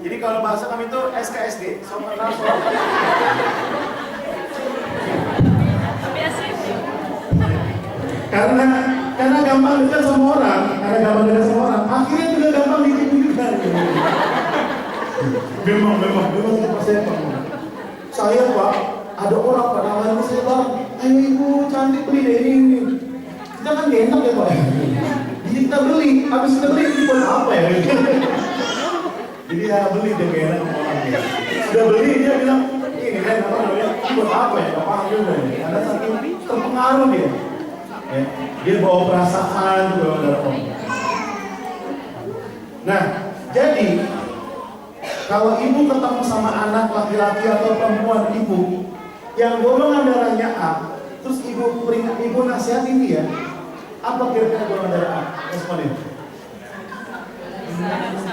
Jadi kalau bahasa kami itu SKSD, sopan langsung. Karena gampang dekat sama orang, akhirnya juga gampang ditipu juga. Memang itu persen. Saya Pak, ada orang pada awalnya saya Pak, ayo ibu cantik beli deh ini. Kita kan gak enak ya Pak. Jadi kita beli, habis kita beli ini buat apa ya? Jadi ya beli deh gak enak sama orang. Sudah beli dia bilang, ini kan apa namanya? Ini buat apa ya? Gak paham juga ya. Karena saking terpengaruh dia. Ya, dia bawa perasaan juga dalam orang. Nah, jadi kalau ibu ketemu sama anak laki-laki atau perempuan ibu yang golongan darahnya A, terus ibu nasihatin dia, apa kira-kira golongan darah A? Responin.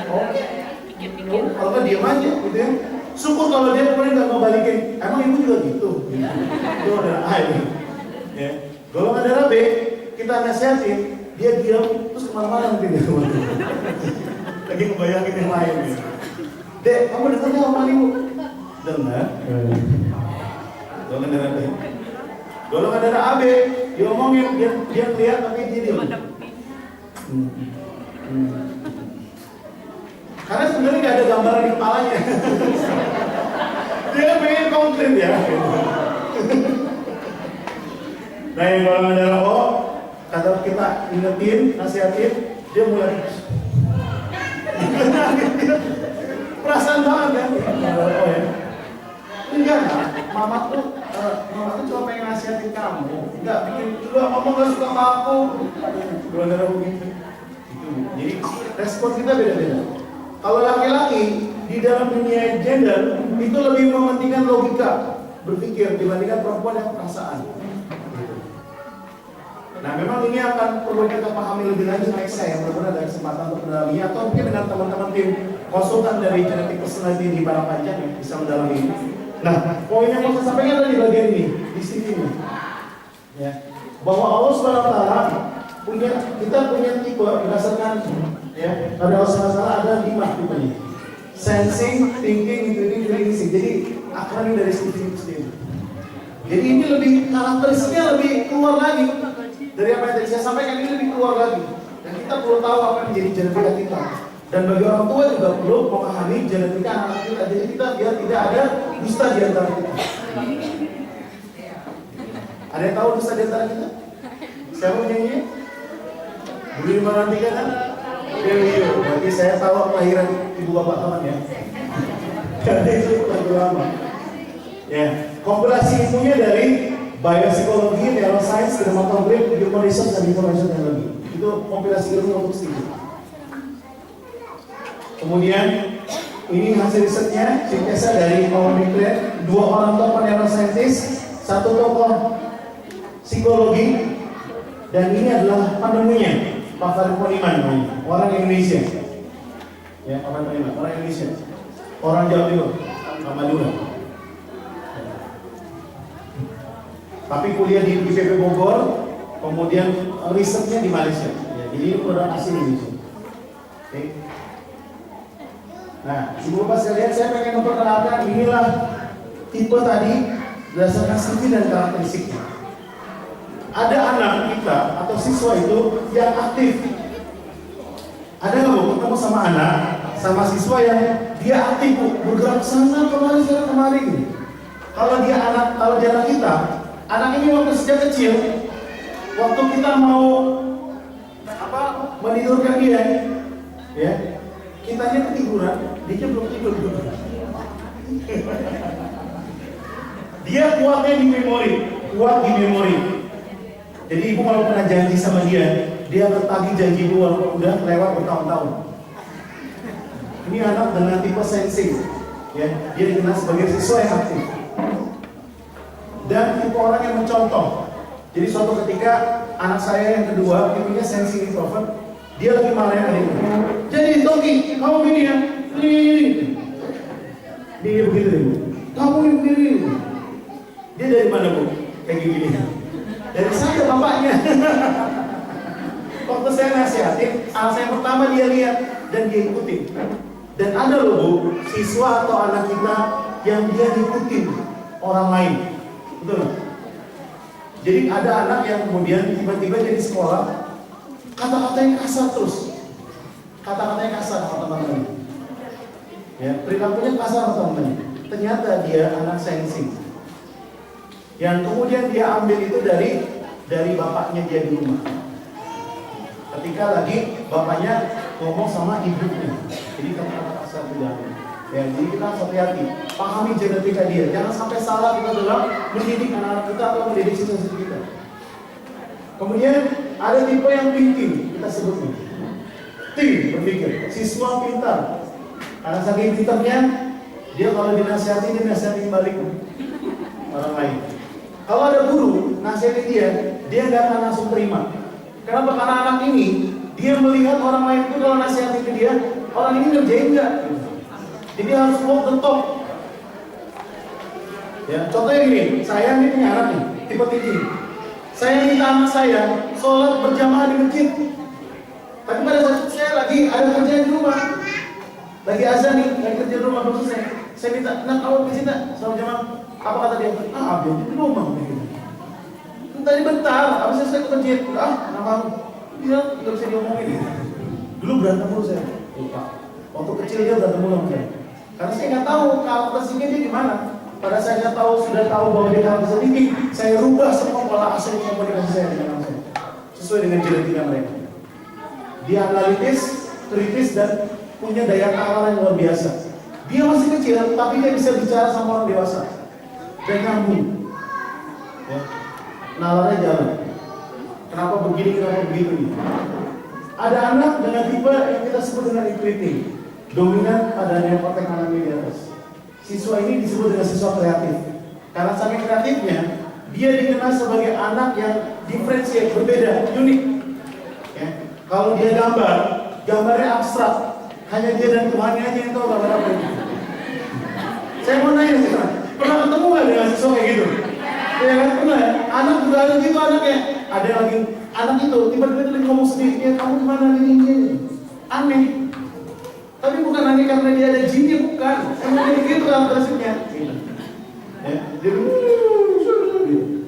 Oh, kalau kan diam aja gitu ya. Syukur kalau dia kemudian nggak mau balikin. Emang ibu juga gitu. Golongan darah A ini. Ya. Golongan darah B, kita nasihatin, dia diam, terus kemana-mana nanti dia lagi ngebayangin yang lain ya. Dek, kamu dengarnya omongan ibu? Dengar. Golongan darah B. Golongan darah AB, diomongin, dia lihat tapi dia diam. Karena sebenarnya nggak ada gambaran di kepalanya. Dia pengen konkret ya. Nah yang golongan darah O, kata kita ingetin, nasihatin, dia mulai perasaan banget kan? Oh ya, enggak lah, mama tuh cuma pengen nasihatin kamu, enggak bikin dulu mama nggak suka sama aku, golongan darah begitu. Jadi respon kita beda-beda. Kalau laki-laki di dalam dunia gender itu lebih mementingkan logika berpikir dibandingkan perempuan yang perasaan. Nah memang ini akan perlu kita pahami lebih lanjut next saya mudah-mudahan ada kesempatan untuk mendalaminya atau mungkin dengan teman-teman tim konsultan dari genetik personality di Barapanjang yang bisa mendalami ini. Nah poin yang mau saya sampaikan adalah di bagian ini, di sini nih. Ya, bahwa Allah SWT kita punya tipe berdasarkan ya pada Allah SWT ada 5 tipenya. Sensing, thinking, intuiting, releasing. Jadi akronim dari Stephen itu sendiri. Jadi ini lebih karakteristiknya lebih keluar lagi. Dari apa yang tadi saya sampaikan ini lebih keluar lagi. Dan kita perlu tahu apa yang menjadi genetika kita. Dan bagi orang tua juga perlu memahami genetika anak kita. Jadi kita biar tidak ada dusta di antara kita. Ada yang tahu dusta di antara kita? Siapa penyanyinya? Budi Marantika kan? Dewi. Berarti saya tahu kelahiran ibu bapak teman ya. Karena itu lagu lama. Ya, kompilasi ilmunya dari biopsikologi, neuroscience, dermatologi, human research, dan information technology. Itu kompilasi ilmu untuk studi. Kemudian ini hasil risetnya, sintesa dari Paul McLean, 2 orang tokoh neuroscientist, 1 tokoh psikologi, dan ini adalah penemunya Pak Farid Poniman, orang Indonesia. Ya, orang Indonesia, orang Jawa Timur, Madura. Tapi kuliah di IPB Bogor, kemudian risetnya di Malaysia. Ya, jadi ini produk asli Indonesia. Oke. Nah, ibu bapak sekalian, saya pengen memperkenalkan inilah tipe tadi berdasarkan studi dan karakteristiknya. Ada anak kita atau siswa itu yang aktif. Ada nggak bu ketemu sama anak, sama siswa yang dia aktif bu, bergerak sana kemari sana kemari. Kalau dia anak kita. Anak ini waktu sejak kecil, waktu kita mau menidurkan dia, ya, kitanya ketiduran, dia belum tidur. Dia kuat di memori. Jadi ibu kalau pernah janji sama dia akan tagih janji ibu walaupun udah lewat bertahun-tahun. Ini anak dengan tipe sensing, ya, dia dikenal sebagai siswa yang aktif. Dan tipe orang yang mencontoh. Jadi suatu ketika anak saya yang kedua, tipenya sensing introvert, dia lagi marahin adiknya. Jadi Toki, kamu gini ya, ini. Dia begitu ibu. Kamu ini. Dia dari mana bu? Kayak gini. Dari saya bapaknya. Waktu saya nasihatin, anak saya pertama dia lihat dan dia ikutin. Dan ada loh Bu, siswa atau anak kita yang dia ngikutin orang lain. Betul nggak? Jadi ada anak yang kemudian tiba-tiba jadi sekolah, kata-katanya kasar terus. Kata-katanya kasar sama teman-teman. Ya, perilakunya kasar sama teman-teman. Ternyata dia anak sensing. Yang kemudian dia ambil itu dari bapaknya dia di rumah. Ketika lagi bapaknya ngomong sama ibunya, jadi kata-kata kasar tidak. Ya, jadi kita harus hati-hati, pahami genetika dia. Jangan sampai salah kita dalam mendidik anak-anak kita atau mendidik siswa-siswa kita. Kemudian ada tipe yang thinking, kita sebut nih. Berpikir, siswa pintar. Karena saking pintarnya, dia kalau dinasihati, dia nasihatin balik orang lain. Kalau ada guru nasihatin dia nggak akan langsung terima. Kenapa? Karena anak ini, dia melihat orang lain itu kalau nasihatin ke dia, orang ini ngerjain nggak? Jadi harus walk the talk. Ya, contohnya gini, saya ini punya anak nih, tipe tinggi. Saya minta anak saya sholat berjamaah di masjid. Tapi pada saat itu saya lagi ada kerjaan di rumah, lagi azan nih, lagi kerja di rumah belum selesai. Saya minta, nah kamu di sini sholat jamaah. Apa kata dia? Abis di rumah. Tadi bentar, abis saya ke masjid. Kenapa kamu? Dia nggak bisa diomongin. Dulu berantem mulu saya. Lupa. Waktu kecil dia berantem mulu sama saya. Karena saya nggak tahu karakteristiknya dia gimana. Pada saat saya sudah tahu bahwa dia karakter tinggi, saya rubah semua pola asal komunikasi saya dengan anak saya sesuai dengan genetika mereka. Dia analitis, kritis, dan punya daya tahan yang luar biasa. Dia masih kecil, tapi dia bisa bicara sama orang dewasa dan nyambung. Ya. Nalarnya jalan. Kenapa begini, kenapa begitu? Ada anak dengan tipe yang kita sebut dengan intuitif, dominan pada neokortek alami di atas. Siswa ini disebut dengan siswa kreatif. Karena saking kreatifnya, dia dikenal sebagai anak yang diferensial, berbeda, unik. Ya. Kalau dia gambarnya abstrak, hanya dia dan Tuhannya aja yang tahu gambar apa itu. Saya mau nanya sekarang, pernah ketemu nggak dengan siswa kayak gitu? Ya kan pernah ya? Anak juga ada gitu anaknya. Ada yang lagi anak itu tiba-tiba dia ngomong sendiri, ya kamu gimana ini? Aneh. Tapi bukan aneh karena dia ada jinnya, bukan. Emang dia gitu karakteristiknya. Ya, jadi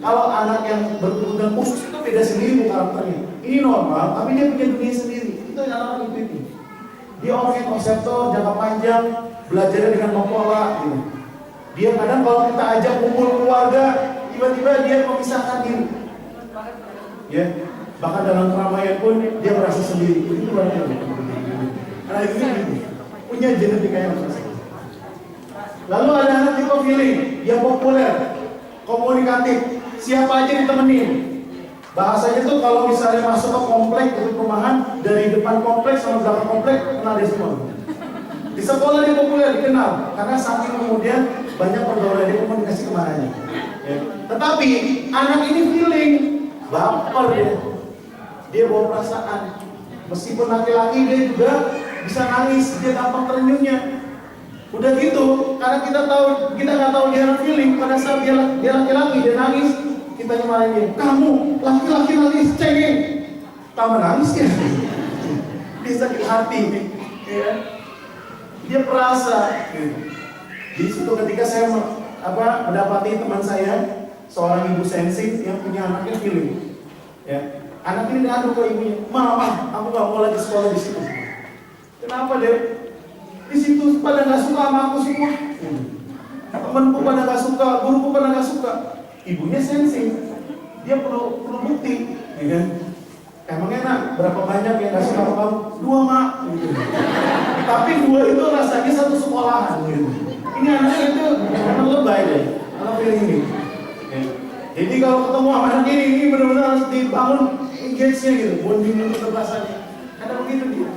kalau anak yang berkebutuhan khusus itu beda sendiri karakternya. Ini normal, tapi dia punya dunia sendiri. Itu anak-anak itu. Dia orang yang konseptor, jangka panjang, belajarnya dengan mempola. Gitu. Dia kadang kalau kita ajak kumpul keluarga, tiba-tiba dia memisahkan diri. Ya, bahkan dalam keramaian pun dia merasa sendiri. Itu luar biasa. Karena itu punya genetika yang besar. Lalu ada anak tipe feeling yang populer, komunikatif, siapa aja ditemenin. Bahasanya tuh kalau misalnya masuk ke komplek itu perumahan, dari depan komplek sama belakang komplek kenal dia semua. Di sekolah dia populer, dikenal karena saking kemudian banyak pergaulan dia komunikasi kemananya. Ya. Tetapi anak ini feeling, baper dia bawa perasaan. Meskipun laki-laki dia juga bisa nangis, dia gampang terenyuhnya. Udah gitu, karena kita nggak tahu dia feeling. Pada saat dia laki-laki, dia nangis, kita nyalain dia. Kamu laki-laki nangis, cengeng. Tambah nangis ya. Dia sakit hati, ya. Dia perasa. Di situ ketika saya mendapati teman saya, seorang ibu sensing yang punya anaknya feeling. Ya. Anak ini ngadu ke ibunya, Mama, aku gak mau lagi sekolah di situ. Kenapa deh? Di situ pada nggak suka sama aku semua. Temanku pada nggak suka, guruku pada nggak suka. Ibunya sensing, dia perlu bukti, ya kan? Emangnya nak berapa banyak yang nggak suka sama kamu? 2 mak, gitu. Tapi 2 itu rasanya satu sekolahan, gitu. Ini anaknya itu emang lebay deh, anak ini. Ya. Jadi kalau ketemu sama anak ini benar-benar harus dibangun engage-nya gitu, bonding untuk keterpasannya. Ada begitu dia.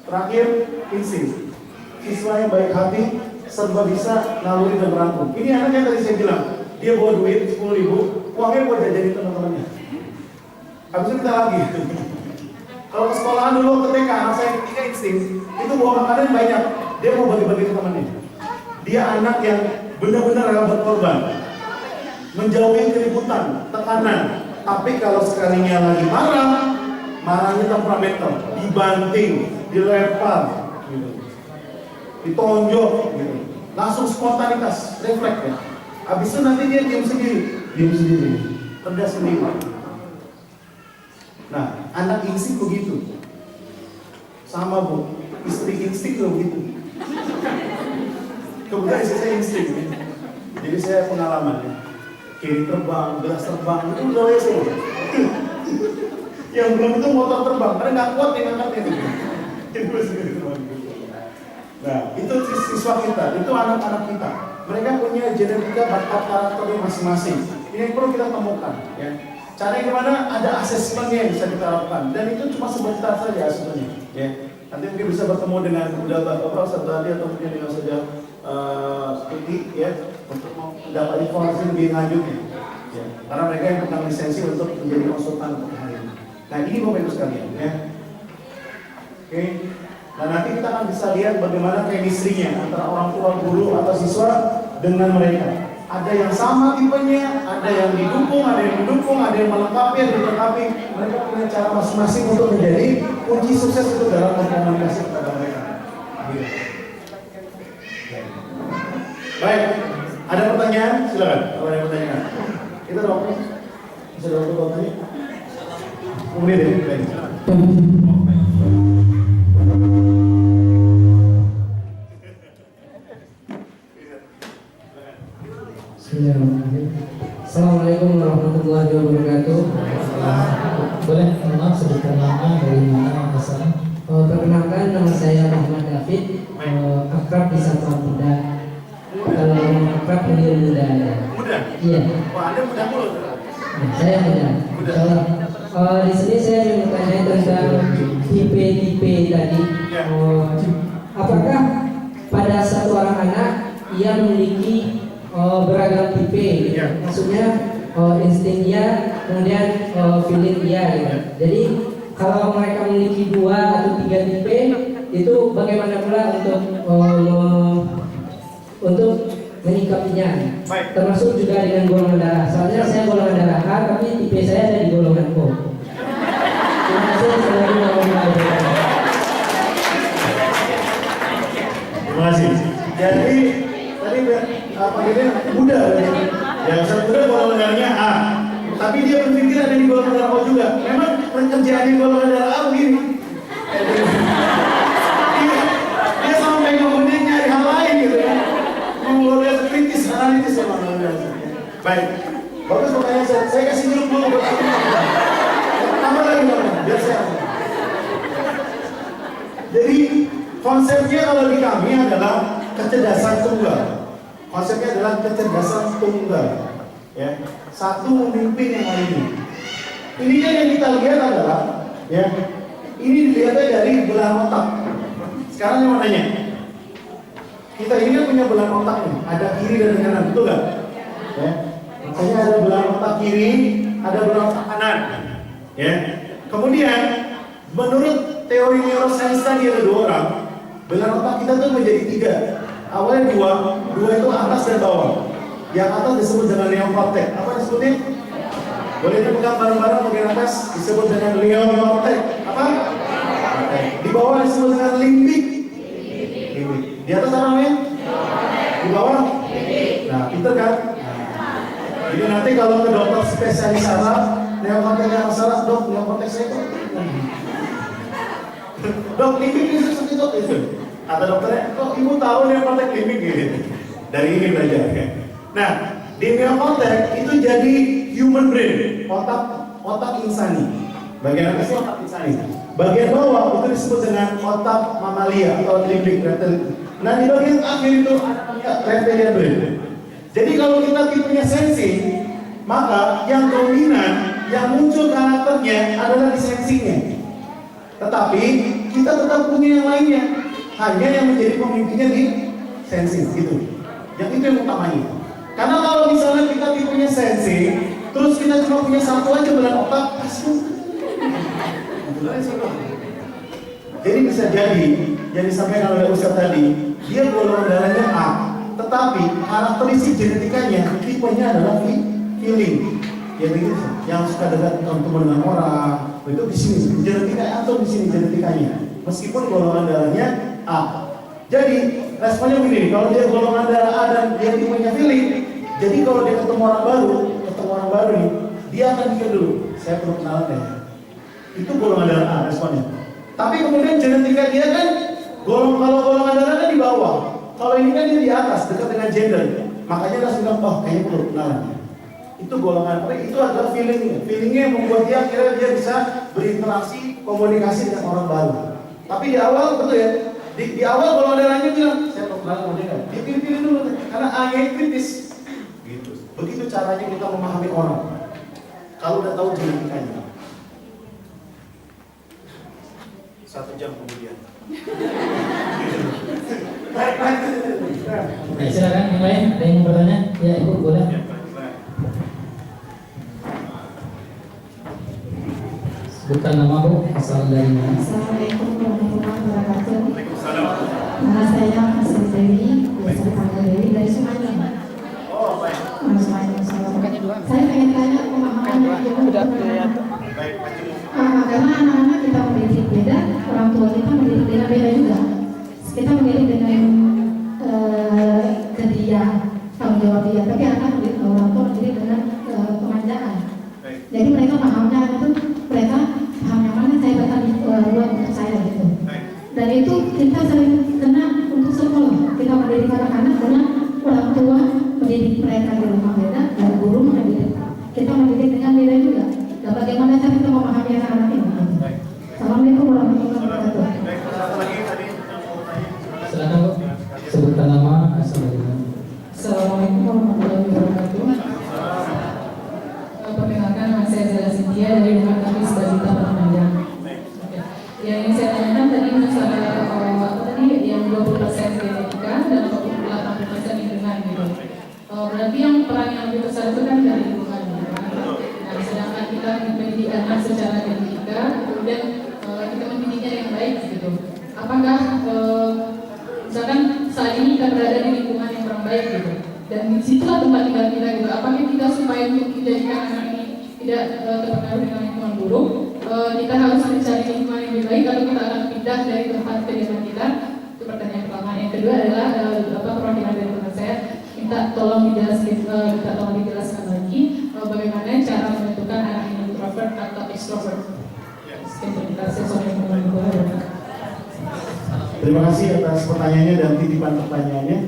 Terakhir, insting. Siswa yang baik hati, serba bisa, naluri dan merangkum. Ini anak yang tadi saya bilang, dia bawa duit 10.000, uangnya buat jajanin teman-temannya. Habis itu kita lagi. Kalau ke sekolahan dulu ke TK, anak saya ketika insting, itu bawa makanan banyak, dia mau bagi-bagi ke temannya. Dia anak yang benar-benar rela berkorban, menjauhi keributan, tekanan. Tapi kalau sekalinya lagi marahnya temperamental, dibanting, dilempar, gitu. Ditonjok, gitu. Langsung spontanitas, refleks ya. Habis itu nanti dia diam sendiri, reda sendiri. Nah, anak insting begitu. Sama Bu, istri insting loh gitu. Kemudian istri saya insting. Jadi saya pengalaman ya. Kiri terbang, gelas terbang, itu udah semua. Yang belum itu motor terbang, karena nggak kuat yang angkatnya itu. Nah, itu siswa kita, itu anak-anak kita. Mereka punya genetika bakat karakternya masing-masing. Ini yang perlu kita temukan. Ya. Caranya gimana? Ada asesmennya yang bisa kita lakukan. Dan itu cuma sebentar saja sebetulnya. Ya. Nanti mungkin bisa bertemu dengan Bapak Ustaz tadi atau mungkin dengan saja Tuti ya untuk mendapat informasi lebih lanjutnya. Ya. Karena mereka yang punya lisensi untuk menjadi konsultan untuk hari ini. Nah ini Bapak Ibu sekalian ya. Oke. Nah nanti kita akan bisa lihat bagaimana chemistry-nya antara orang tua, guru atau siswa dengan mereka. Ada yang sama tipenya, ada yang didukung, ada yang mendukung, ada yang melengkapi, ada yang dilengkapi. Mereka punya cara masing-masing untuk menjadi kunci sukses itu dalam berkomunikasi kepada mereka. Baik, ada pertanyaan? Silakan. Kalau ada pertanyaan, kita ada waktu. Bisa ada waktu buat tanya? Kemudian deh, baik. Assalamualaikum warahmatullahi wabarakatuh. Boleh maaf sebutkan nama dari mana asal? Perkenalkan nama saya Muhammad David, akrab disapa Muda. Kalau akrab panggil Muda. Muda? Iya. Wah, Anda muda mulu. Saya Muda. Di sini saya ingin bertanya tentang tipe-tipe tadi. Apakah pada satu orang anak ia memiliki beragam tipe gitu. Ya. Maksudnya insting dia, kemudian feeling dia gitu. Jadi kalau mereka memiliki 2 atau 3 tipe itu bagaimana pula untuk menyikapinya? Baik. Termasuk juga dengan golongan darah. Soalnya saya golongan darah A, tapi tipe saya ada di golongan O. Terima kasih. Assalamualaikum warahmatullahi wabarakatuh. Terima kasih. Jadi tadi apa ini muda yang saya muda golongan darahnya A, tapi dia berpikir ada di golongan darah O juga. Memang pekerjaan di golongan darah A begini. Dia sampai kemudian nyari hal lain gitu ya. Mengelola kritis, analitis sama baik. Bagus pertanyaan saya kasih dulu buat tambah lagi biar saya. Jadi konsepnya kalau di kami adalah kecerdasan tunggal. Konsepnya adalah kecerdasan tunggal. Ya, satu memimpin yang lainnya. Ini kan yang kita lihat adalah, ya, ini dilihatnya dari belahan otak. Sekarang yang mau nanya, kita ini kan punya belahan otak nih, ada kiri dan kanan, betul nggak? Ya, makanya ada belahan otak kiri, ada belahan otak kanan. Ya, kemudian menurut teori neuroscience tadi ada 2 orang, belahan otak kita tuh menjadi 3. Awalnya 2 itu atas dan bawah. Yang atas disebut dengan neokortex. Apa disebutnya? Boleh dipegang bareng-bareng bagian atas disebut dengan neokortex. Apa? Di bawah disebut dengan limbik. Di atas apa namanya? Di bawah? Nah, pinter kan? Jadi nanti kalau ke dokter spesialis saraf, neokortex masalah, dok, neokortex saya kok. Dok, limbik ini seperti itu. Kata dokternya, kok ibu tahu neokortex limbik gitu? Dari ini belajar ya. Nah, di neokortex itu jadi human brain, otak insani. Bagian atas itu otak insani. Bagian bawah itu disebut dengan otak mamalia atau limbik reptilian. Nah, di bagian akhir itu ada reptilian brain. Jadi kalau kita tipenya sensing, maka yang dominan, yang muncul karakternya adalah di sensingnya. Tetapi kita tetap punya yang lainnya. Hanya yang menjadi pemimpinnya di sensing gitu. Yang itu yang utamanya. Karena kalau misalnya kita tipenya sensing, terus kita cuma punya satu aja belahan otak, pasti. Jadi bisa jadi yang disampaikan oleh Ustaz tadi, dia golongan darahnya A, tetapi karakteristik genetikanya tipenya adalah feeling. Ya begitu, yang suka dekat ketemu dengan orang, itu di sini genetika atau di sini genetikanya. meskipun golongan darahnya A. Jadi responnya begini, kalau dia golongan darah A dan dia tipenya feeling, jadi kalau dia ketemu orang baru nih, dia akan mikir dulu, saya perlu kenalan deh. Itu golongan darah A responnya. Tapi kemudian genetika dia kan kalau golongan darah kan di bawah. Kalau ini kan dia di atas, dekat dengan gender. Makanya langsung bilang, oh kayaknya perlu kenalan. Itu golongan, itu adalah feelingnya. Feelingnya yang membuat dia akhirnya dia bisa berinteraksi, komunikasi dengan orang baru. Tapi di awal betul ya, di awal golongan darahnya bilang, saya perlu kenalan sama dia. Dia pilih dulu, karena A-nya kritis. Gitu. Begitu caranya kita memahami orang. Kalau udah tahu genetikanya. 1 jam kemudian. Ya, silakan yang lain, ada yang mau bertanya? Ya, Ibu boleh. Sebutkan nama Bu, asal dari mana? Assalamualaikum warahmatullahi wabarakatuh. Nama saya Asri Dewi, biasa dipanggil Dewi dari Sumatera. Oh, baik. Sumatera. Saya pengen tanya pemahaman yang karena anak-anak kita mendidik beda, orang tua kita mendidik dengan beda juga. Kita mendidik dengan kedia, tanggung jawab dia, tapi anak orang tua mendidik dengan kemanjaan. Jadi mereka pahamnya itu mereka paham yang mana saya bakal buat untuk saya gitu. Dan itu kita sering kena untuk sekolah. Kita mendidik anak-anak dengan orang tua mendidik mereka di rumah beda, dan guru mendidik kita mendidik dengan beda juga. Dan bagaimana cara kita memahami anak-anak ini? Assalamualaikum warahmatullahi wabarakatuh. Silakan Bu, sebutkan nama, asal dari mana? Assalamualaikum warahmatullahi wabarakatuh. Perkenalkan, nama saya Zara Cynthia dari Rumah Tangis Balita Perpanjang. Yang saya tanyakan tadi masalah yang 20% genetika dan 80% lingkungan gitu. Berarti yang peran yang lebih besar itu kan dari lingkungan gitu kan. Nah, sedangkan kita mendidik anak secara genetika, kemudian kita mendidiknya yang baik gitu. Apakah misalkan saat ini kita berada di lingkungan yang kurang baik gitu, dan di situlah tempat tinggal kita gitu. Apakah kita supaya untuk menjadikan anak ini tidak terpengaruh dengan lingkungan buruk, kita harus mencari lingkungan yang lebih baik atau kita akan pindah dari tempat kediaman kita? Itu pertanyaan pertama. Yang kedua adalah perwakilan dari teman saya minta tolong dijelaskan lagi bagaimana cara menentukan anak ini introvert atau extrovert. Sekian terima kasih. Assalamualaikum warahmatullahi wabarakatuh. Terima kasih atas pertanyaannya dan titipan pertanyaannya.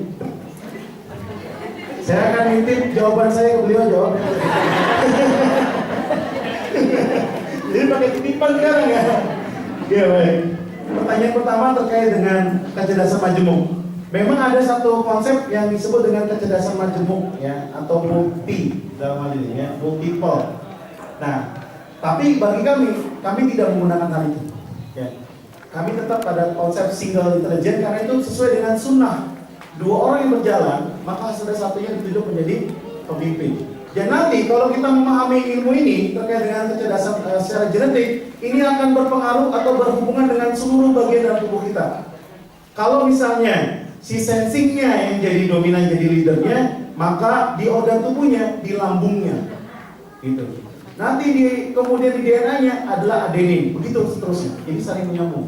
Saya akan nitip jawaban saya ke beliau jawab. Jadi pakai titipan sekarang ya. Iya baik. Pertanyaan pertama terkait dengan kecerdasan majemuk. Memang ada satu konsep yang disebut dengan kecerdasan majemuk ya, atau multi dalam hal ini ya, multiple. Nah, tapi bagi kami tidak menggunakan hal itu. Ya. Kami tetap pada konsep single intelligent karena itu sesuai dengan sunnah. 2 orang yang berjalan, maka salah satunya ditunjuk menjadi pemimpin. Dan nanti kalau kita memahami ilmu ini terkait dengan kecerdasan secara genetik, ini akan berpengaruh atau berhubungan dengan seluruh bagian dalam tubuh kita. Kalau misalnya si sensingnya yang jadi dominan, jadi leadernya, maka di organ tubuhnya, di lambungnya, gitu. Nanti kemudian di DNA-nya adalah adenin, begitu seterusnya. Jadi saling menyambung.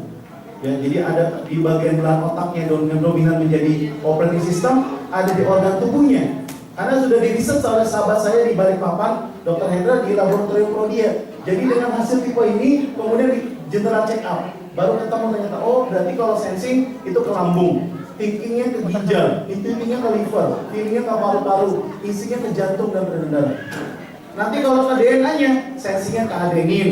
Ya, jadi ada di bagian belakang otaknya dominan menjadi operating system, ada di organ tubuhnya. Karena sudah diriset oleh sahabat saya di Balikpapan, Dr. Hendra di laboratorium Prodia. Jadi dengan hasil tipe ini, kemudian di general check up, baru ketemu ternyata, oh berarti kalau sensing itu ke lambung, thinkingnya ke ginjal, intuitingnya ke liver, feelingnya ke paru-paru, instingnya ke jantung dan darah. Nanti kalau ke DNA-nya, sensingnya ke adenin,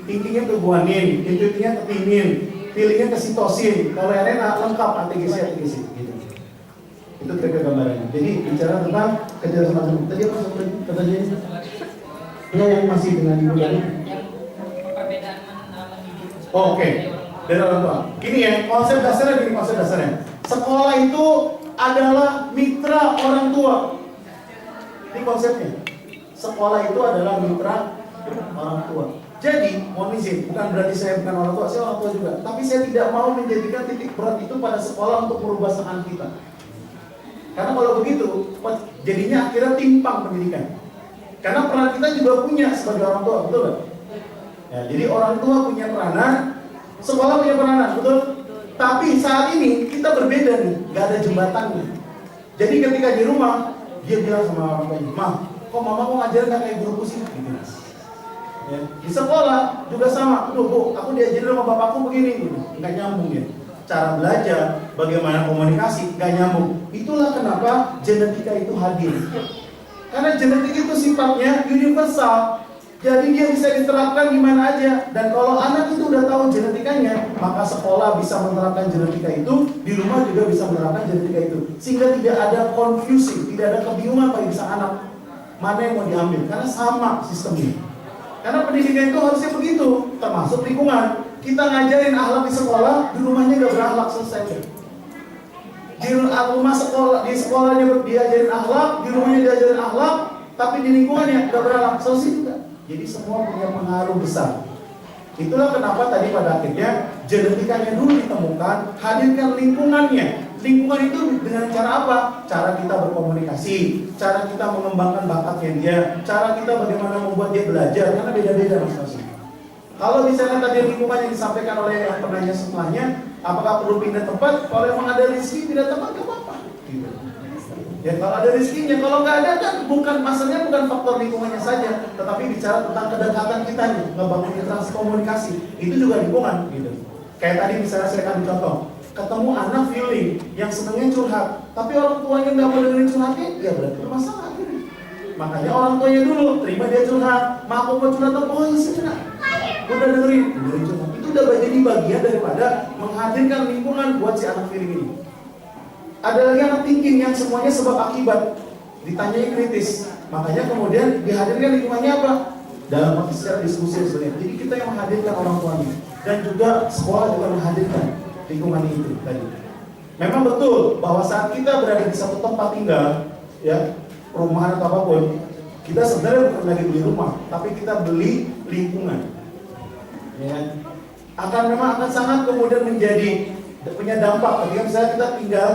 thinkingnya ke guanin, intuitingnya ke tinin, feelingnya ke sitosin. Kalau RNA lengkap ATGC gitu. Itu kira-kira gambarannya. Jadi bicara tentang kecerdasan majemuk. Tadi apa katanya? Ya yang masih dengan ibu tadi. Oh, oke. Dari orang tua. Gini ya, konsep dasarnya. Sekolah itu adalah mitra orang tua. Ini konsepnya. Sekolah itu adalah mitra orang tua. Jadi, mohon izin, bukan berarti saya bukan orang tua, saya orang tua juga. Tapi saya tidak mau menjadikan titik berat itu pada sekolah untuk merubah anak kita. Karena kalau begitu, jadinya akhirnya timpang pendidikan. Karena peran kita juga punya sebagai orang tua, betul nggak? Ya, jadi orang tua punya peranan, Sekolah punya peranan, betul? Tapi saat ini kita berbeda nih, nggak ada jembatannya. Jadi ketika di rumah, dia bilang sama orang tuanya, "Ma, kok mama kok ngajarin nggak kayak guruku sih?" Gitu. Ya. Di sekolah juga sama, "Aduh Bu, aku diajarin sama bapakku begini," gitu. Nggak nyambung ya. Cara belajar, bagaimana komunikasi, nggak nyambung. Itulah kenapa genetika itu hadir. Karena genetik itu sifatnya universal. Jadi dia bisa diterapkan di mana aja. Dan kalau anak itu udah tahu genetikanya, maka sekolah bisa menerapkan genetika itu, di rumah juga bisa menerapkan genetika itu. Sehingga tidak ada confusing, tidak ada kebingungan pada bisa anak mana yang mau diambil. Karena sama sistemnya. Karena pendidikan itu harusnya begitu, termasuk lingkungan. Kita ngajarin akhlak di sekolah, di rumahnya gak berakhlak, selesai. Di rumah sekolah, di sekolahnya diajarin akhlak, di rumahnya diajarin akhlak, tapi di lingkungannya gak berakhlak, selesai juga. Jadi semua punya pengaruh besar. Itulah kenapa tadi pada akhirnya genetikanya dulu ditemukan, hadirkan lingkungannya. Lingkungan itu dengan cara apa? Cara kita berkomunikasi, cara kita mengembangkan bakatnya dia, cara kita bagaimana membuat dia belajar, karena beda-beda masing-masing. Kalau misalnya tadi lingkungan yang disampaikan oleh yang penanya setelahnya, apakah perlu pindah tempat? Kalau memang ada rezeki pindah tempat, gak apa-apa. Gitu. Ya kalau ada rezekinya, kalau nggak ada kan bukan masalahnya bukan faktor lingkungannya saja, tetapi bicara tentang kedekatan kita nih, ngebangun interaksi komunikasi, itu juga lingkungan. Gitu. Kayak tadi misalnya saya kasih contoh, ketemu anak feeling yang senengnya curhat, tapi orang tuanya nggak mau dengerin curhatnya, ya berarti bermasalah. Gitu. Makanya orang tuanya dulu terima dia curhat, "Ma, aku mau curhat," "Oh iya sih, udah dengerin curhat." Itu udah jadi bagian daripada menghadirkan lingkungan buat si anak feeling ini. Ada lagi anak thinking yang semuanya sebab akibat, ditanyai kritis, makanya kemudian dihadirkan lingkungannya apa? Dalam arti secara diskusi sebenarnya. Jadi kita yang menghadirkan orang tuanya, dan juga sekolah juga menghadirkan lingkungan itu tadi. Memang betul bahwa saat kita berada di satu tempat tinggal, ya perumahan atau apapun, kita sebenarnya bukan lagi beli rumah, tapi kita beli lingkungan. Ya, memang akan sangat kemudian menjadi punya dampak ketika misalnya kita tinggal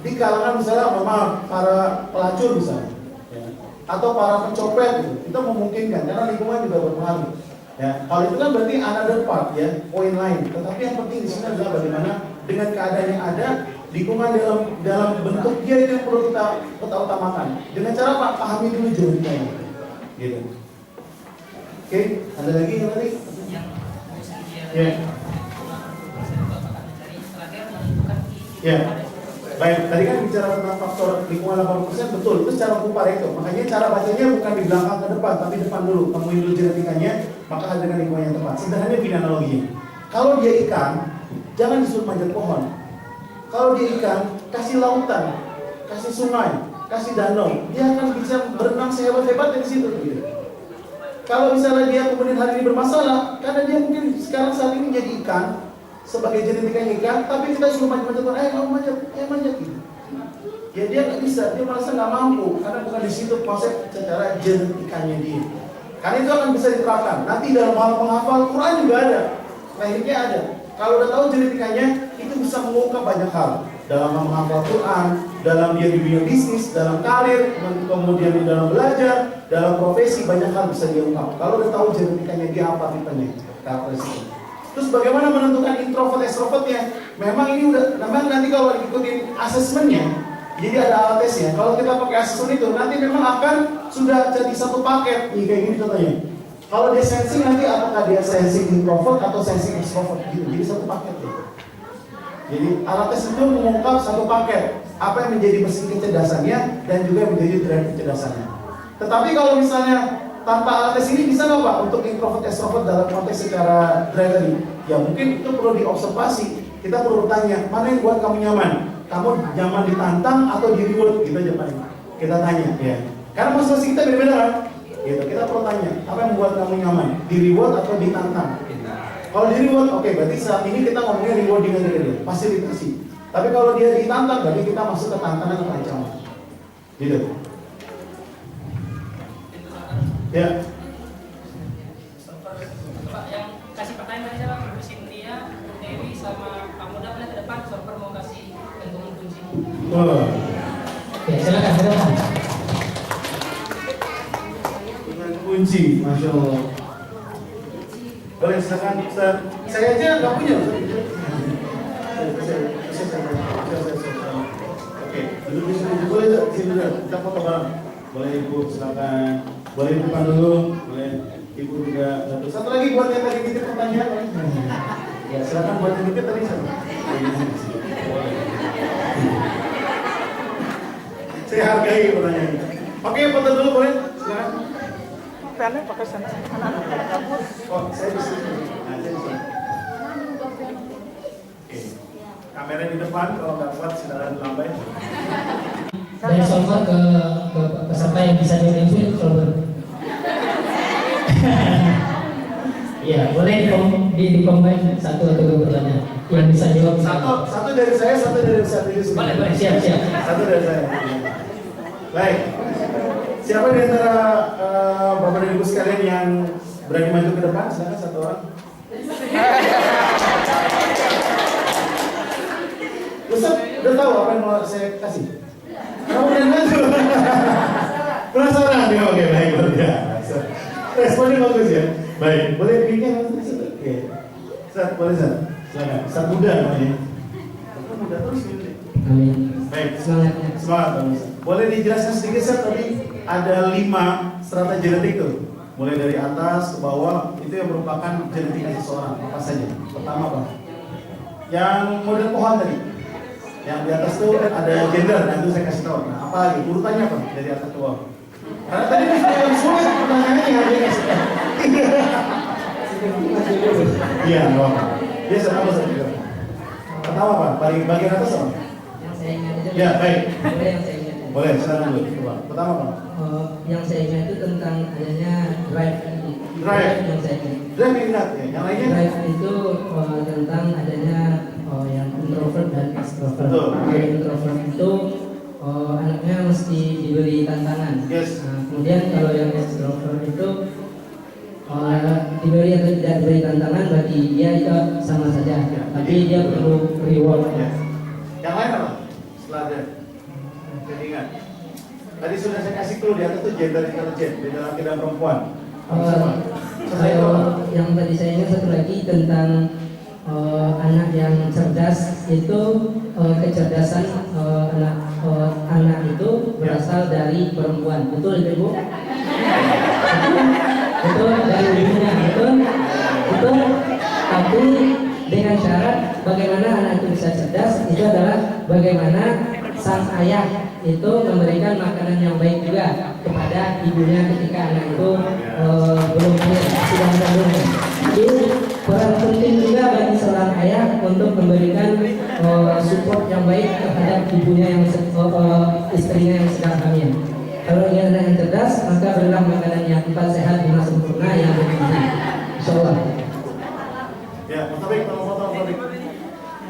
di kalangan misalnya memang para pelacur misalnya, ya, atau para pencopet gitu. Kita memungkinkan karena lingkungan juga berpengaruh. Ya, kalau itu kan berarti another part ya, poin lain. Tetapi yang penting di sini adalah bagaimana dengan keadaan yang ada, lingkungan dalam bentuk dia itu yang perlu kita utamakan. Dengan cara Pak pahami dulu jawabannya. Gitu. Oke, ada lagi yang tadi? Ya. Ya. Baik, tadi kan bicara tentang faktor lingkungan 80%, betul, itu secara Pareto. Makanya cara bacanya bukan di belakang ke depan, tapi depan dulu. Temuin dulu genetikanya, maka hadirkan lingkungan yang tepat. Sederhananya begini analoginya. Kalau dia ikan, jangan disuruh manjat pohon. Kalau dia ikan, kasih lautan, kasih sungai, kasih danau, dia akan bisa berenang sehebat-hebatnya di situ. Gitu. Kalau misalnya dia kemudian hari ini bermasalah, karena dia mungkin sekarang saat ini jadi ikan, sebagai genetikanya ikan, tapi kita suruh manjat-manjat, kamu manjat gitu. Ya dia nggak bisa, dia merasa nggak mampu, karena bukan di situ konsep secara genetikanya dia. Karena itu akan bisa diterapkan. Nanti dalam hal menghafal Quran juga ada, tekniknya ada. Kalau udah tahu genetikanya, itu bisa mengungkap banyak hal. Dalam menghafal Quran, dalam dia di dunia bisnis, dalam karir, kemudian di dalam belajar, dalam profesi, banyak hal bisa diungkap. Kalau udah tahu genetikanya dia apa tipenya, karakteristiknya. Terus bagaimana menentukan introvert extrovertnya? Memang ini memang nanti kalau diikutin asesmennya, jadi ada alat tesnya. Kalau kita pakai asesmen itu, nanti memang akan sudah jadi satu paket. Nih kayak gini contohnya. Kalau dia sensing nanti apakah dia sensing introvert atau sensing extrovert gitu. Jadi satu paket ya. Jadi alat tes itu mengungkap satu paket apa yang menjadi mesin kecerdasannya dan juga menjadi drive kecerdasannya. Tetapi kalau misalnya tanpa alat tes ini bisa nggak Pak untuk introvert extrovert dalam konteks secara drive tadi? Ya mungkin itu perlu diobservasi. Kita perlu tanya mana yang buat kamu nyaman? Kamu nyaman ditantang atau di reward? Gitu aja Pak. Kita tanya ya. Karena masing-masing kita beda-beda kan? Gitu. Kita perlu tanya apa yang membuat kamu nyaman? Di reward atau ditantang? Kalau di reward, oke, berarti saat ini kita ngomongnya rewarding aja dia, fasilitasi. Tapi kalau dia ditantang, berarti kita masuk ke tantangan atau ancaman. Gitu. Ya. Pak, yang kasih pertanyaan tadi siapa? Bu Cynthia, Bu Dewi, sama Pak Muda boleh ke depan, sorper mau kasih gantungan kunci. Oh. Ya, silakan. Dengan kunci, masya Allah. Boleh silakan Ustaz. Saya aja nggak punya Ustaz. Oke, duduk di sini. Boleh tak? Sini dulu. Kita foto bareng. Boleh Ibu, silakan. Boleh Ibu depan dulu. Boleh Ibu juga. Satu lagi buat yang tadi titip pertanyaan. Ya, silakan buat yang titip tadi satu. Saya hargai pertanyaan. Oke, foto dulu boleh? Silakan. Pengen pakai sana. Anak-anak pada kabur. Oh, saya di sini. Nah, saya di sini. Oke. Kamera di depan, kalau nggak kuat silakan lambai. Dari solver ke peserta yang bisa diinfil solver. Iya, boleh di combine satu atau dua pertanyaan yang bisa jawab. Satu dari saya, satu dari Ustaz Idris. Boleh, siap. Satu dari saya. Baik. Siapa di antara Bapak dan Ibu sekalian yang berani maju ke depan? Silakan satu orang. Ustaz, udah tahu apa yang mau saya kasih? Kamu udah maju. Penasaran? Ya, oke, baik, luar biasa. Responnya bagus ya. Baik, boleh bikin oke. Ustaz, boleh Ustaz? Silakan. Ustaz muda namanya. Muda terus ini. Amin. Baik, Semangatnya. semangat Bang Ustaz. Boleh dijelaskan sedikit Ustaz, tadi ada 5 strata genetik tuh. Mulai dari atas ke bawah, itu yang merupakan genetik seseorang. Apa saja? Pertama Bang, yang model pohon tadi. Yang di atas tuh ada gender, nah itu saya kasih tahu. Nah, apa lagi? Urutannya apa? Dari atas ke bawah. Karena tadi yang sulit pertanyaannya yang dia kasih tahu. Iya, nggak apa. Biasa apa saja. Pertama Pak, bagian atas apa? Yang saya ingat itu. Ya, baik. Boleh yang saya ingat. Boleh, silakan dulu. Coba. Pertama Pak. Yang saya ingat itu tentang adanya drive. Drive. Yang saya ingat. Drive ingat ya. Yang lainnya? Drive itu tentang adanya yang introvert dan extrovert. Betul. Yang introvert itu anaknya mesti diberi tantangan. Yes. Nah, kemudian kalau yang extrovert itu diberi atau tidak diberi tantangan bagi dia itu sama saja. Ya. Tapi dia perlu reward. Ya. Yang lain apa? Setelah ada. Jadi ingat. Tadi sudah saya kasih clue di atas itu gender intelligent, beda laki dan perempuan. Yang tadi saya ingat satu lagi tentang anak yang cerdas itu kecerdasan anak itu berasal dari perempuan, betul Ibu? Betul dari ibunya, betul. Tapi dengan syarat bagaimana anak itu bisa cerdas itu adalah bagaimana sang ayah itu memberikan makanan yang baik juga kepada ibunya ketika anak itu belum lahir, sudah mengandung. Jadi peran penting juga bagi seorang ayah untuk memberikan support yang baik terhadap ibunya yang istrinya yang sedang hamil. Kalau ingin anak yang cerdas, maka berilah makanan yang 4 sehat 5 sempurna yang bergizi. Insyaallah. Ya, Mas Taufik, kalau foto Mas Taufik.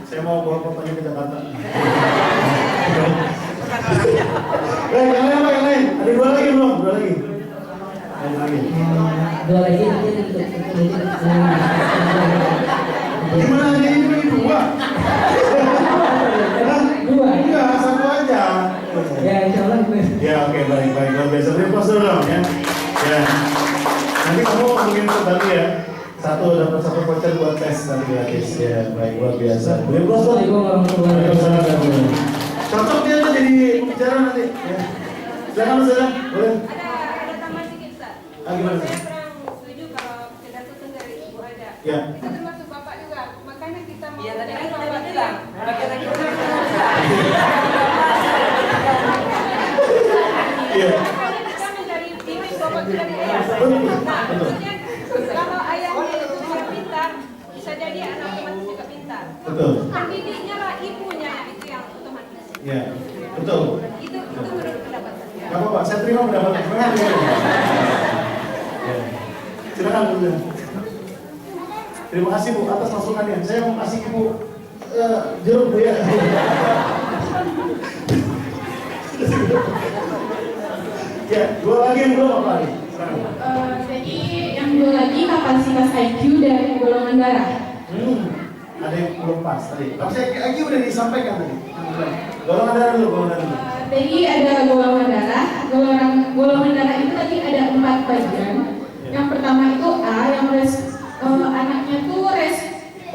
Saya mau bawa fotonya ke Jakarta. Yang lain apa yang lain? Ada 2 lagi belum? 2 lagi. Ada lagi. 2 lagi mungkin untuk Gimana hanya ini bagi 2? 2. Enggak, 1 aja. Ya, insyaallah. Ya, oke, baik. Luar biasa. Terima kasih dong ya. Ya. Nanti kamu mungkin kembali ya. Dapat 1 voucher buat tes nanti gratis. Ya, baik, luar biasa. Boleh bros, Assalamualaikum. cocok dia tuh jadi pembicara nanti. Ya. Silakan, silakan. Boleh. Ada tambahan sedikit, Ustaz. Gimana? Saya kurang setuju kalau kedatangan dari Ibu ada. Ya. Itu termasuk Bapak juga. Makanya kita mau Iya, tadi kan Bapak kita bilang. bilang. Laki-laki Iya. Makanya kita mencari bimbing Bapak juga di ayah. Betul. Nah, Betul. maksudnya kalau ayahnya itu sudah pintar, bisa jadi anak otomatis juga pintar. Betul. Pendidiknya lah ibunya itu yang otomatis. Ya. Betul. Itu menurut pendapat saya. Gak apa-apa, saya terima pendapatnya. Ya. Silakan Bu. Terima kasih Bu atas masukannya. Saya mau kasih Ibu jeruk Bu ya. Ya, 2 lagi yang belum apa lagi? Silakan. Jadi yang 2 lagi kapasitas IQ dan golongan darah. Ada yang belum pas tadi. Tapi saya lagi udah disampaikan tadi. Golongan darah dulu, golongan darah dulu. Jadi ada golongan darah. Golongan darah itu tadi ada 4 bagian. Yang pertama itu A, yang anaknya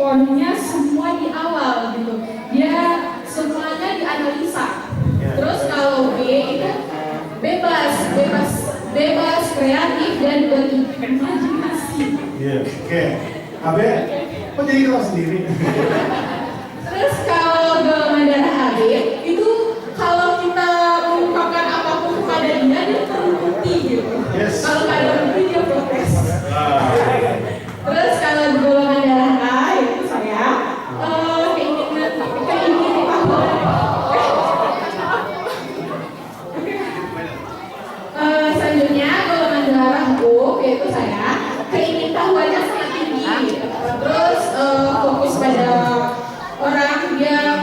poinnya semua di awal gitu. Dia semuanya dianalisa. Terus kalau B itu bebas kreatif dan berimajinasi. Iya, oke. Abe, kok jadi kelas sendiri? Terus kalau golongan darah AB itu kalau kita mengungkapkan apapun kepada dia perlu bukti gitu. Yes. Kalau nggak ada bukti dia protes. Ah. Terus kalau golongan darah A itu saya keinginan selanjutnya golongan darah O yaitu saya keingintahuannya sangat tinggi. Terus fokus pada orang yang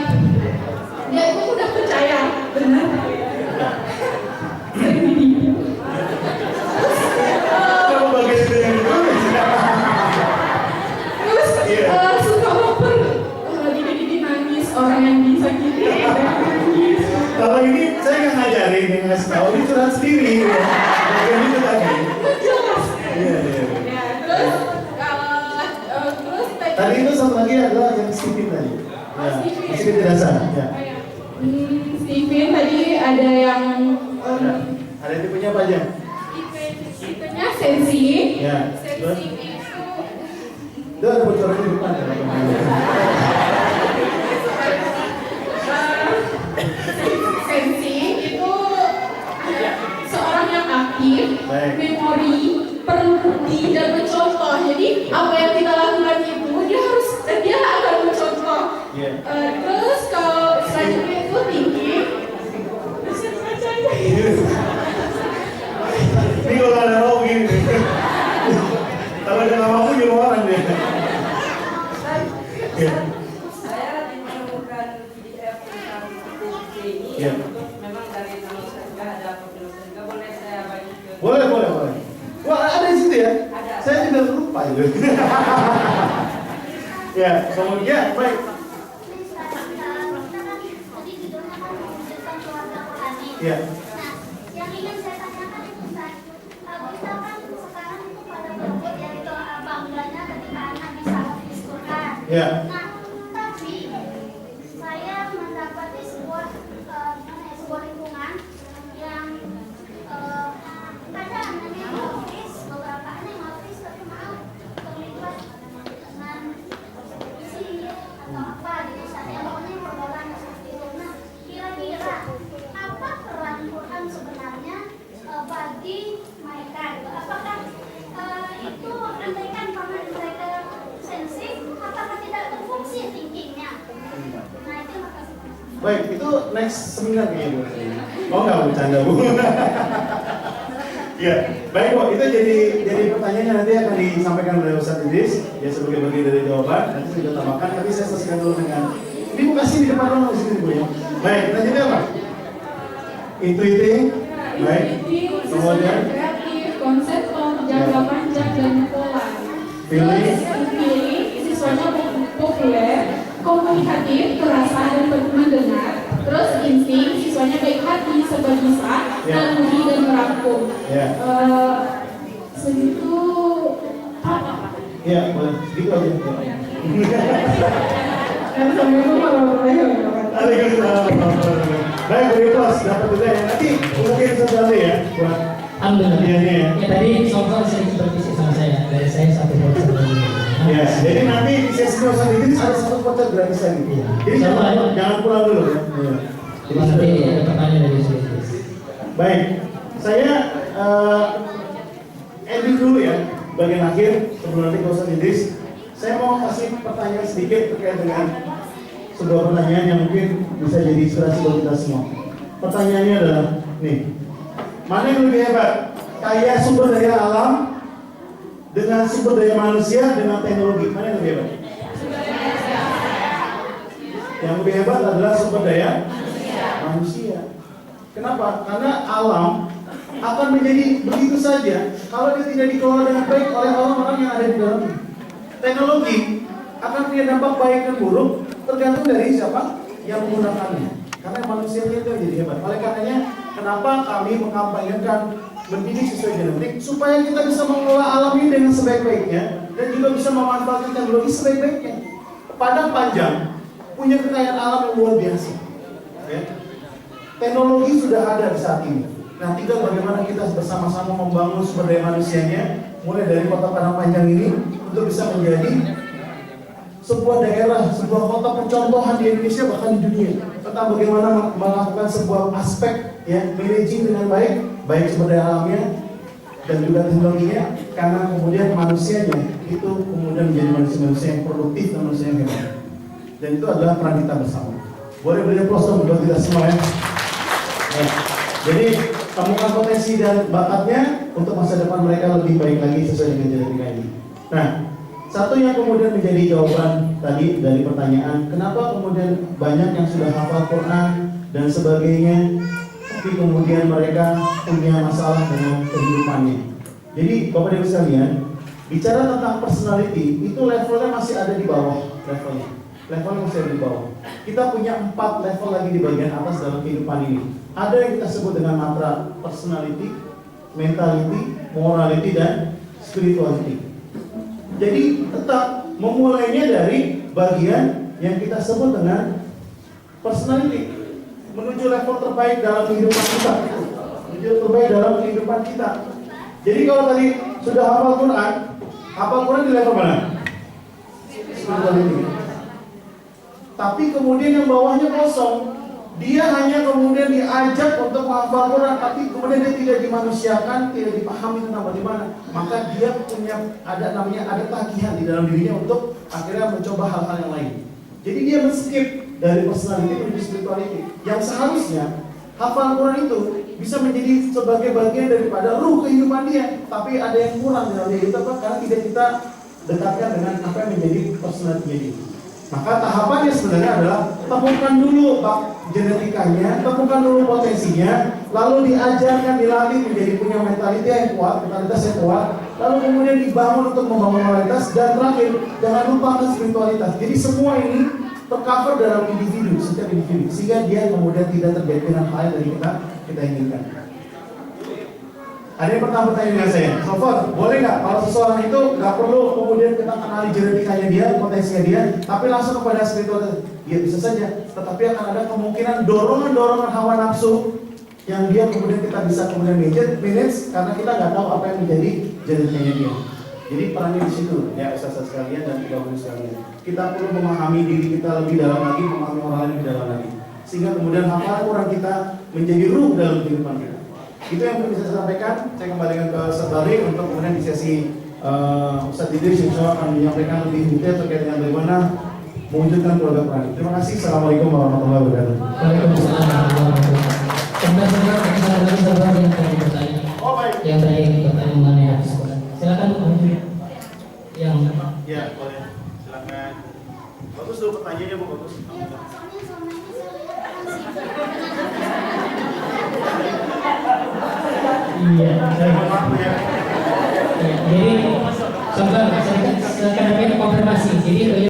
dia itu udah percaya benar. Kamu bagian itu yang dulu. Terus suka baper lagi nangis orang yang disakiti nangis. Kalau ini saya nggak ngajarin, yang ngasih tahu ini curhat sendiri. Ya. Bagian itu tadi. Jelas. Iya. Ya, terus terus Tadi itu satu lagi adalah yang Stephen tadi. Ya, Stephen dirasa. Ya. Stephen tadi ada yang Ya. Ada tipenya apa aja? tipenya sensi. Ya. Sensi itu Itu ada bocoran di depan ya. sensi itu seorang yang aktif, Baik. memori, perlu bukti dan mencontoh. Jadi apa yang kita lakukan itu dia akan mencontoh. Iya. Terus kalau selanjutnya itu tinggi, bisa percaya. Ini kalau ada mau gini. Kalau ada namamu jadi orang deh. Iya. Saya menemukan PDF tentang PPT ini Iya. memang dari nama saya ada profil boleh saya bagi ke Boleh. Wah, ada di situ ya? Ada. Saya juga lupa itu. Ya, kemudian baik. Ya. Yang ingin saya tanyakan itu Ustaz, kita kan sekarang itu pada berebut yaitu bangganya ketika anak bisa hafiz Quran. Ya. Nah, tapi saya mendapati sebuah lingkungan yang ada anaknya yang hafiz, beberapa anak yang hafiz tapi maaf terlibat dengan prostitusi atau apa gitu misalnya pokoknya pergaulan seperti itu. Nah, kira-kira apa peran Quran sebenarnya bagi mereka? Apakah itu andaikan karena mereka sensitif, apakah tidak berfungsi thinkingnya? Nah itu makasih. Baik, itu next seminar kayaknya Bu. Mau nggak bercanda Bu? Ya, baik Bu, itu jadi pertanyaannya nanti akan disampaikan oleh Ustaz Idris ya sebagai bagian dari jawaban. Nanti saya tambahkan, tapi saya selesaikan dulu dengan ini Bu kasih di depan dulu di sini Bu ya. Baik, lanjutnya apa? Intuiting, baik. Kemudian Kreatif, konseptor, jangka panjang dan pola. Feeling. Terus feeling, siswanya populer, komunikatif, terasa dan mendengar. Terus insting, siswanya baik hati, serba bisa, Ya. naluri dan merangkum. Ya. Segitu Ya, boleh. Gitu aja. Baik, beri plus dapat juga ya. Nanti mungkin sesuatu ya buat Alhamdulillah. hadiahnya ya. Ya tadi soal saya berbisik sama saya dari saya satu voucher. Ya, jadi nanti di sesi Ustaz Idris ada satu voucher gratis lagi. Iya. Jadi jangan pulang dulu ya. Iya. Jadi nanti ada pertanyaan dari saya. Baik, saya ending dulu ya bagian akhir sebelum nanti ke Ustaz Idris. Saya mau kasih pertanyaan sedikit terkait dengan sebuah pertanyaan yang mungkin bisa jadi inspirasi buat kita semua. Pertanyaannya adalah, nih, mana yang lebih hebat? Kaya sumber daya alam dengan sumber daya manusia dengan teknologi, mana yang lebih hebat? Yang lebih hebat adalah sumber daya manusia. Kenapa? Karena alam akan menjadi begitu saja kalau dia tidak dikelola dengan baik oleh orang-orang yang ada di dalamnya. Teknologi akan punya dampak baik dan buruk tergantung dari siapa yang menggunakannya. Karena manusianya itu yang jadi hebat. Oleh karenanya, kenapa kami mengkampanyekan mendidik sesuai genetik supaya kita bisa mengelola alam ini dengan sebaik-baiknya dan juga bisa memanfaatkan teknologi sebaik-baiknya. Padang Panjang punya kekayaan alam yang luar biasa. Ya. Teknologi sudah ada di saat ini. Nah, tinggal bagaimana kita bersama-sama membangun sumber daya manusianya, mulai dari kota Padang Panjang ini untuk bisa menjadi sebuah daerah, sebuah kota pencontohan di Indonesia bahkan di dunia tentang bagaimana melakukan sebuah aspek ya managing dengan baik sumber daya alamnya dan juga teknologinya, karena kemudian manusianya itu kemudian menjadi manusia yang produktif dan manusia yang hebat. Dan itu adalah peran kita bersama. Boleh beri aplaus dong buat kita semua ya. Nah, jadi temukan potensi dan bakatnya untuk masa depan mereka lebih baik lagi sesuai dengan genetika ini. Nah, satu yang kemudian menjadi jawaban tadi dari pertanyaan, kenapa kemudian banyak yang sudah hafal Quran dan sebagainya, tapi kemudian mereka punya masalah dengan kehidupannya. Jadi Bapak Ibu sekalian, bicara tentang personality itu levelnya masih ada di bawah levelnya. Levelnya masih ada di bawah. Kita punya 4 level lagi di bagian atas dalam kehidupan ini. Ada yang kita sebut dengan matra personality, mentality, morality, dan spirituality. Jadi tetap memulainya dari bagian yang kita sebut dengan personality, menuju level terbaik dalam kehidupan kita, menuju terbaik dalam kehidupan kita. Jadi kalau tadi sudah hafal Quran di level mana? Spirituality. Tapi kemudian yang bawahnya kosong, dia hanya kemudian diajak untuk menghafal Quran, tapi kemudian dia tidak dimanusiakan, tidak dipahami tentang bagaimana. Maka dia punya ada tagihan di dalam dirinya untuk akhirnya mencoba hal-hal yang lain. Jadi dia men-skip dari personality menuju spirituality. Yang seharusnya hafal Quran itu bisa menjadi sebagai bagian daripada ruh kehidupan dia, tapi ada yang kurang dalam diri kita karena tidak kita dekatkan dengan apa yang menjadi personality dia. Maka tahapannya sebenarnya adalah temukan dulu genetikanya, temukan dulu potensinya, lalu diajarkan, dilatih menjadi punya mentalitas yang kuat, lalu kemudian dibangun untuk membangun moralitas, dan terakhir jangan lupa spiritualitas. Jadi semua ini tercover dalam individu, setiap individu, sehingga dia kemudian tidak terjadi dengan hal yang kita inginkan. Ada yang pertama bertanya dengan saya, Sofer, boleh nggak kalau seseorang itu nggak perlu kemudian kita kenali genetikanya dia, potensinya dia, tapi langsung kepada spiritual? Ya bisa saja, tetapi akan ada kemungkinan dorongan hawa nafsu yang dia kemudian kita bisa kemudian manage karena kita nggak tahu apa yang menjadi genetikanya dia. Jadi perannya di situ ya, ustaz sekalian dan ibu sekalian. Kita perlu memahami diri kita lebih dalam lagi, memahami orang lain lebih dalam lagi, sehingga kemudian hafalan Quran kita menjadi ruh dalam kehidupan kita. Itu yang bisa saya sampaikan. Saya kembalikan ke Ustaz Bari untuk kemudian di sesi Ustaz Idris insya Allah akan menyampaikan lebih detail terkait dengan bagaimana mewujudkan keluarga Quran. Terima kasih. Assalamualaikum warahmatullahi wabarakatuh. Waalaikumsalam warahmatullahi wabarakatuh. Kemudian kita lagi sahabat yang tadi bertanya. Oh baik. Yang tadi bertanya mengenai hadis Quran. Silakan yang Ya boleh. Silakan. Bagus dulu pertanyaannya Bu, bagus. Iya Pak, soalnya selama ini saya lihat iya. Maaf ya. Jadi, sebentar, saya akan konfirmasi. Jadi